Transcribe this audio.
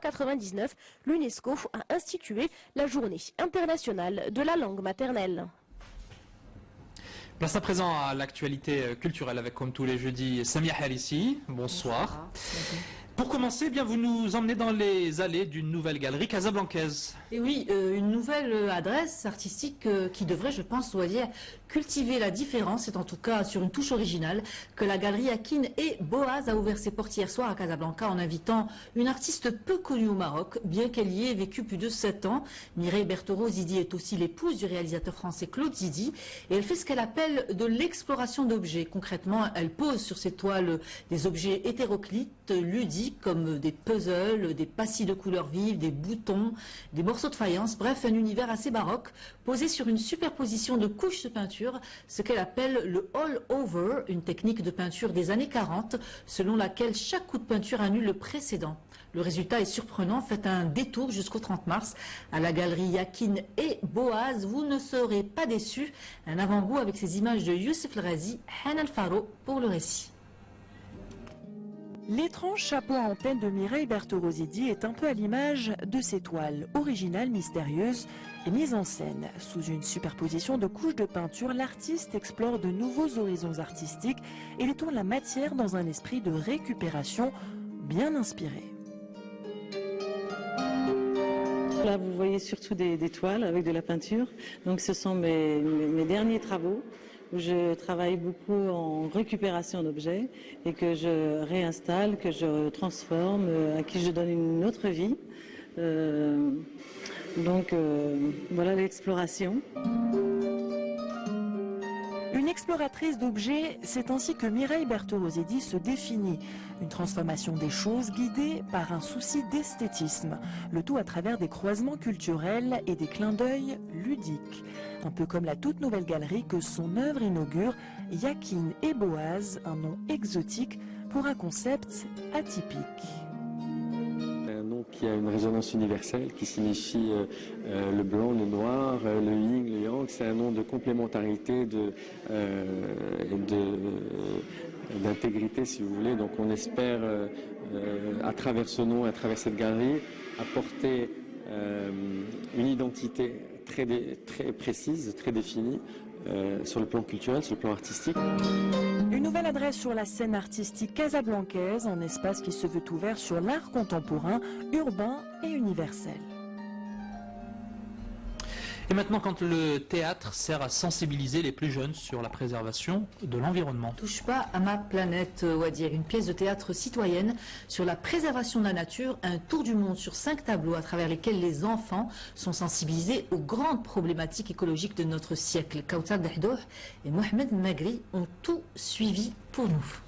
1999, l'UNESCO a institué la Journée internationale de la langue maternelle. Place à présent à l'actualité culturelle avec, comme tous les jeudis, Samia Harissi. Bonsoir. Pour commencer, bien, vous nous emmenez dans les allées d'une nouvelle galerie casablancaise. Et oui, une nouvelle adresse artistique qui devrait, je pense, on va dire, cultiver la différence, c'est en tout cas sur une touche originale, que la galerie Yakin et Boaz a ouvert ses portes hier soir à Casablanca en invitant une artiste peu connue au Maroc, bien qu'elle y ait vécu plus de 7 ans. Mireille Bertoro Zidi est aussi l'épouse du réalisateur français Claude Zidi, et elle fait ce qu'elle appelle de l'exploration d'objets. Concrètement, elle pose sur ses toiles des objets hétéroclites, ludiques, comme des puzzles, des pastilles de couleurs vives, des boutons, des morceaux de faïence, bref, un univers assez baroque, posé sur une superposition de couches de peinture, ce qu'elle appelle le all-over, une technique de peinture des années 40, selon laquelle chaque coup de peinture annule le précédent. Le résultat est surprenant, faites un détour jusqu'au 30 mars à la galerie Yakin et Boaz, vous ne serez pas déçus. Un avant-goût avec ces images de Youssef El Ghazi, Hanan Faro pour le récit. L'étrange chapeau à antenne de Mireille Bertoro Zidi est un peu à l'image de ses toiles, originales, mystérieuses et mises en scène. Sous une superposition de couches de peinture, l'artiste explore de nouveaux horizons artistiques et détourne la matière dans un esprit de récupération bien inspiré. Là, vous voyez surtout des toiles avec de la peinture. Donc, ce sont mes derniers travaux où je travaille beaucoup en récupération d'objets et que je réinstalle, que je transforme, à qui je donne une autre vie. Voilà l'exploration. Une exploratrice d'objets, c'est ainsi que Mireille Bertoro Zidi se définit. Une transformation des choses guidée par un souci d'esthétisme. Le tout à travers des croisements culturels et des clins d'œil ludiques. Un peu comme la toute nouvelle galerie que son œuvre inaugure, Yakin et Boaz, un nom exotique pour un concept atypique. Un nom qui a une résonance universelle, qui signifie le blanc, le noir, le yin, le yang. C'est un nom de complémentarité, d'intégrité, si vous voulez. Donc on espère, à travers ce nom, à travers cette galerie, apporter une identité très précise, très définie, sur le plan culturel, sur le plan artistique. Une nouvelle adresse sur la scène artistique casablancaise, un espace qui se veut ouvert sur l'art contemporain, urbain et universel. Et maintenant, quand le théâtre sert à sensibiliser les plus jeunes sur la préservation de l'environnement. Touche pas à ma planète, Wadir, une pièce de théâtre citoyenne sur la préservation de la nature, un tour du monde sur 5 tableaux à travers lesquels les enfants sont sensibilisés aux grandes problématiques écologiques de notre siècle. Kautar Dahdouh et Mohamed Magri ont tout suivi pour nous.